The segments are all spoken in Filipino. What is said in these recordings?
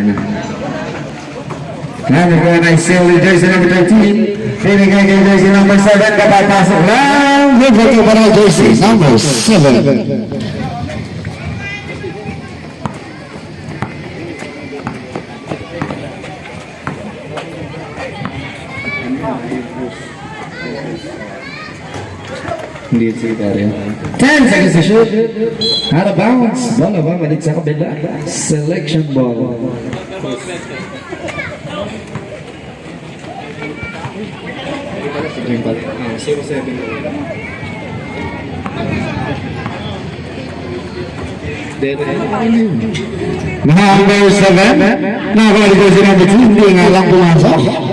na. Nagagawa na seal with jersey number 13. Pinigay kay jersey number 7. Kapapasok lang. Liberty para jersey number 7. Hindi secretary. 10 seconds to shoot. Out of bounds. Bola ba? Balik sa kabila. Selection ball. Number 7. Nakabalik ko si number 2. Hindi nga lang pumasok.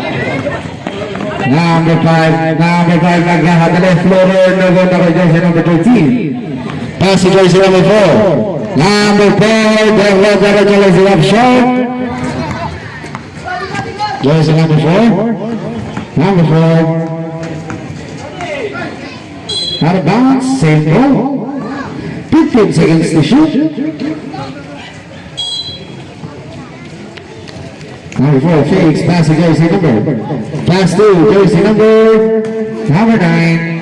Number 5 naghahatali floater nago na kay jersey number 13. Pass to jersey number 4. Number 4 Derlo jersey up short. Jersey number 4. Number 4. Out of bounds, same goal. 15 seconds to shoot. Number 4, Felix, pass to jersey number. Pass to jersey number 9.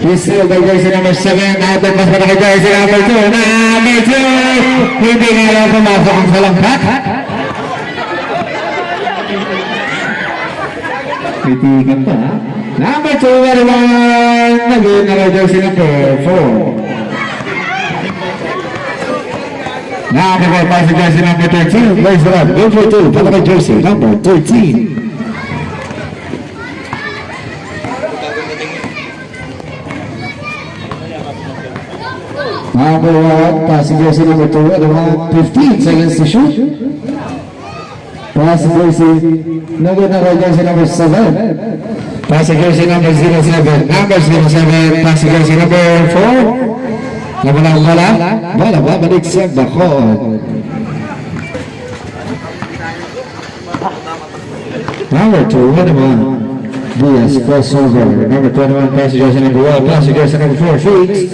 He's still by jersey number 7. Out of pass para kay jersey number 2. Number 2! Hindi nga lang pumasok ang salangkat. Titigan pa, ha? Number 2, very one. Nagawin na kay jersey number 4. Now we pass to jersey number 13. Where's the run? Go for 2. Para kay jersey number 13. Number 1, pass to jersey number 2. At around 15 seconds to shoot. Pass to jersey. Nagawin na kay jersey number 7. Pass to jersey number 07. Number 07. Pass to jersey number 4. Nabalang bola. Bola babalik sa bakod. Number 2, what about Diaz crossover. Number 21, pass to jersey number 1. Pass to jersey number 4, Felix.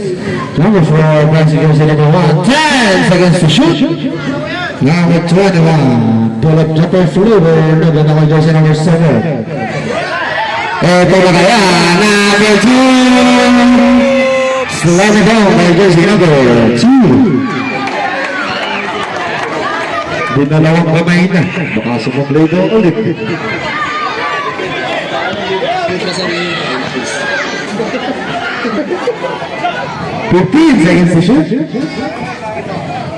Number 4, pass to jersey number 1. 10 seconds to shoot. Number 21, pull up jumper flavor. Nabalang ako jersey number 7. Ito ba kaya? Number 2. Slam it down by jersey number 2. Dinalawang kamay na. Baka sumablay doon ulit. $15 seconds to shoot.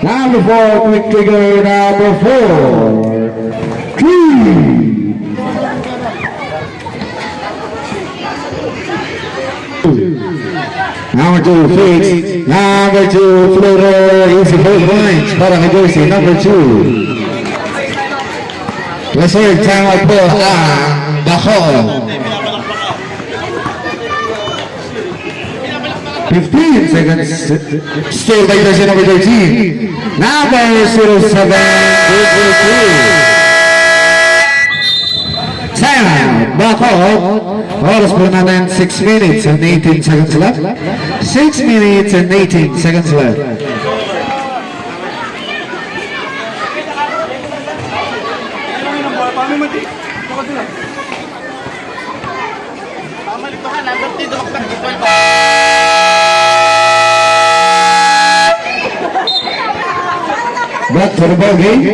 Number 4, quick trigger. Number 4. 3. Number 2, Felix. Number 2, floater. Easy 4 points para kay jersey number 2. Yes sir, time out po ang Bakol. 15 seconds. Still by jersey number 13. Number 07, time out, Bakol. Oras po natin 6 minutes and 18 seconds left. 6 minutes and 18 seconds left. Back to the ball game.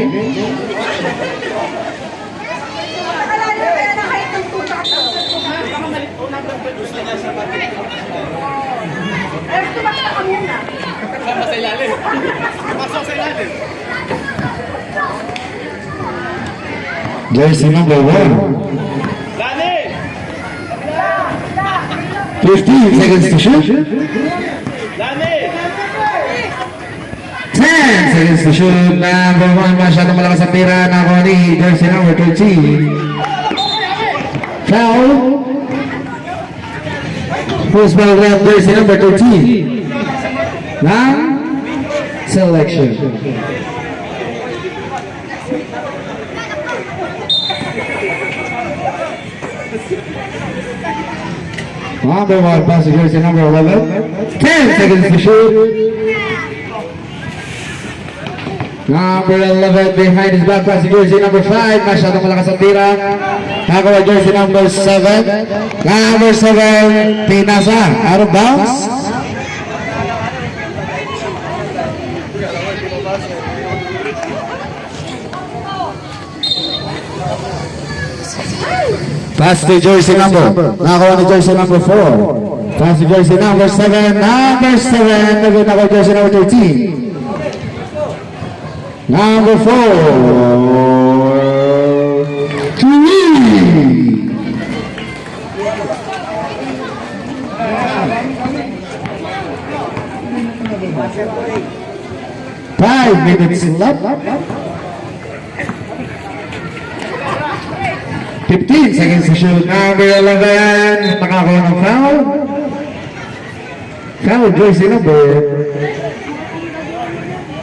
Jersey number 1. 15 seconds to shoot. 10 seconds to shoot. Number 1, masyadong malakas ang tira na ako ni jersey number 13. Foul. Post ball grab jersey number 13. Now, selection. Number 1, pass to jersey number 11. 10 seconds to shoot. Number 11 behind his back, passing jersey number 5. Masyadong malakas ang tira. Nakakuha jersey number 7. Number 7, pinasa. Out of bounds. Pass to jersey number. Nakakuha ni jersey number 4. Pass to jersey number 7. Number 7. Nakakuha jersey number 13. Number 4, 3. 5 minutes left. 15 seconds to shoot. Number 11, nakakuha ng foul. Foul jersey number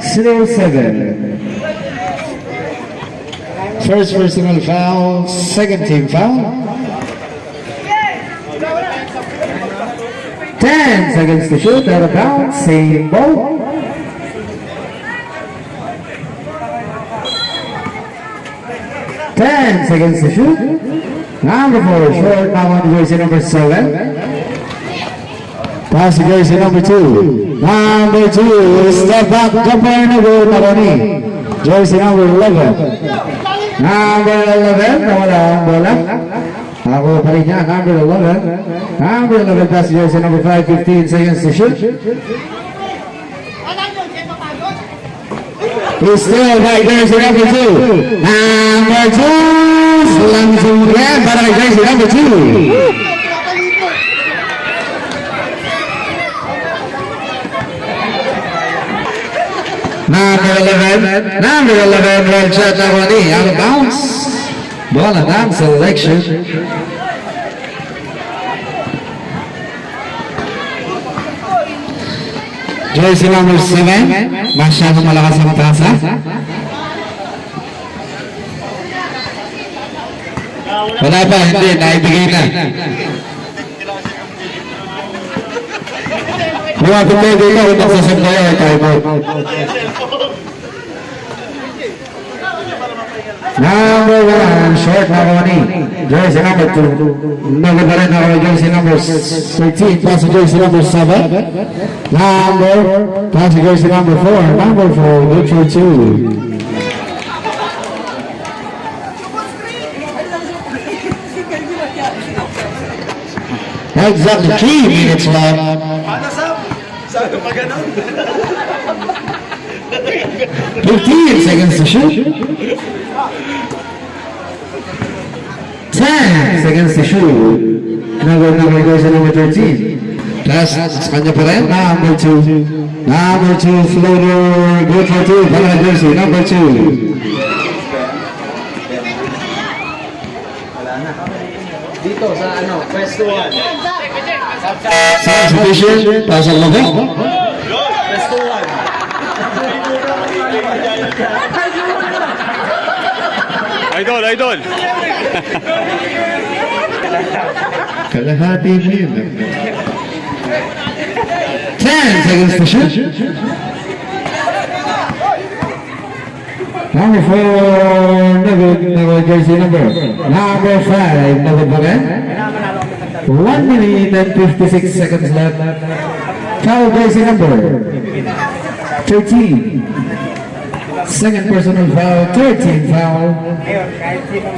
07. First personal foul, second team foul. 10 seconds to shoot, out of bounds, same ball. Ten seconds to shoot. Number 4, short, now on jersey number 7. Pass to jersey number 2. Number 2, step back, jumper, no good, Maroni. Jersey number 11. Number 11, nawala ang bola. Ako pa rin niya, number 11. Number 11, pass to jersey number 5, 15 seconds to shoot. He's still by jersey number 2. Number 2, langsung yan para kay jersey number 2. Number 11, well shot na Ronnie, out of bounds. Ball and down selection. Jersey number 7, masyadong malakas ang tasa. Wala pa, hindi, naibigay na. Kung ako pwede ka, kung nagsasabay ay time out. Number 1, short na Ronnie. Jersey number 2. Number pa rin ako, jersey number 13. Pass to jersey number 7. Pass to jersey number 4. Number 4, good for 2. Exactly 3 minutes left. Saan pa ganun? 15 seconds to shoot. 10 seconds to shoot. Number goes to number 13. Pass sa kanya pa rin. Number 2. Number 2 floater. Good for 2. Para jersey. Number 2. Wala na. Dito sa ano, pwesto 1. Substitution. Pass ang lobby. Pwesto 1. Idol! Kalahati mo yun. 10 seconds to shoot. Number 4, no jersey number. Number 5, no good again. 1 minute and 56 seconds left. Foul jersey number 13. Second personal foul, 13 foul.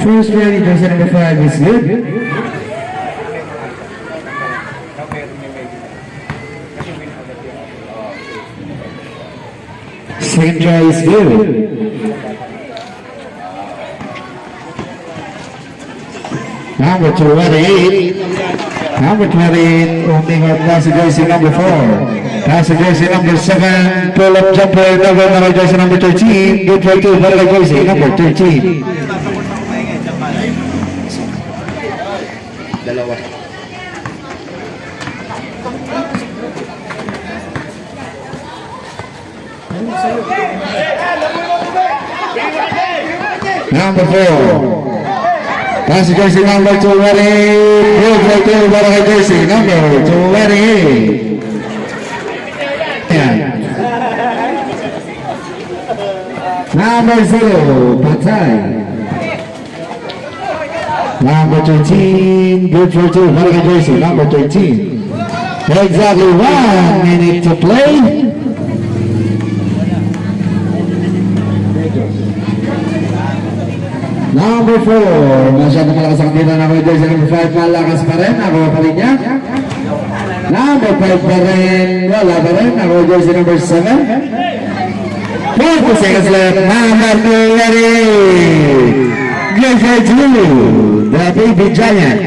First ready, jersey number 5 is good. Second try is good. Number 28. Number 28, only got pass jersey number 4. Pass jersey number 7. Pull up jumper, number jersey number 13. Good for 2, para jersey number 13. Dalawa. Number 4. Pass jersey number 2, ready. Good for 2, para jersey number 28. Yan. Number 0, Patay. Number 13, good for 2, Barangay Jersey, number 13. Exactly 1 minute to play. Number 4, masyadong malakas ang tira ng Jersey. Number 5, malakas pa rin. Ako pa rin niya. Number 5 pa rin. Wala pa rin. Ako Jersey number 7. 40 seconds left. Number 2, ready. Good for 2. The baby giant.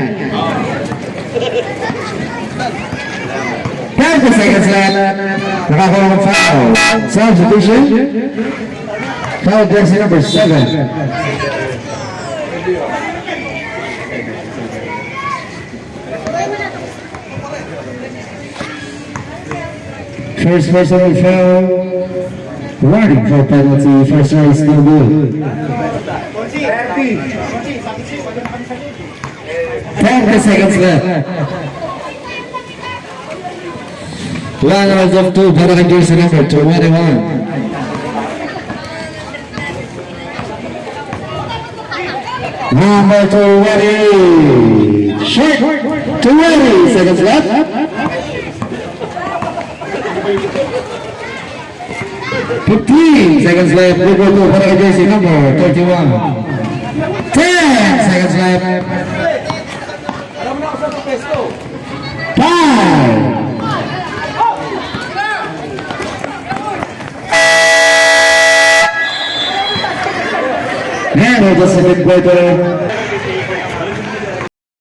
30 seconds left. Nakakuha ng foul. Substitution. Foul Jersey number 7. First personal foul, warning for penalty, first try is no good. 30 seconds left. 1 out of 2, Barangay Jersey number 21. Number 2, ready. Short, 20 seconds left. 15 seconds left. We go to Barangay Jersey number 31. 10 seconds left. 5. And it was a good quarter.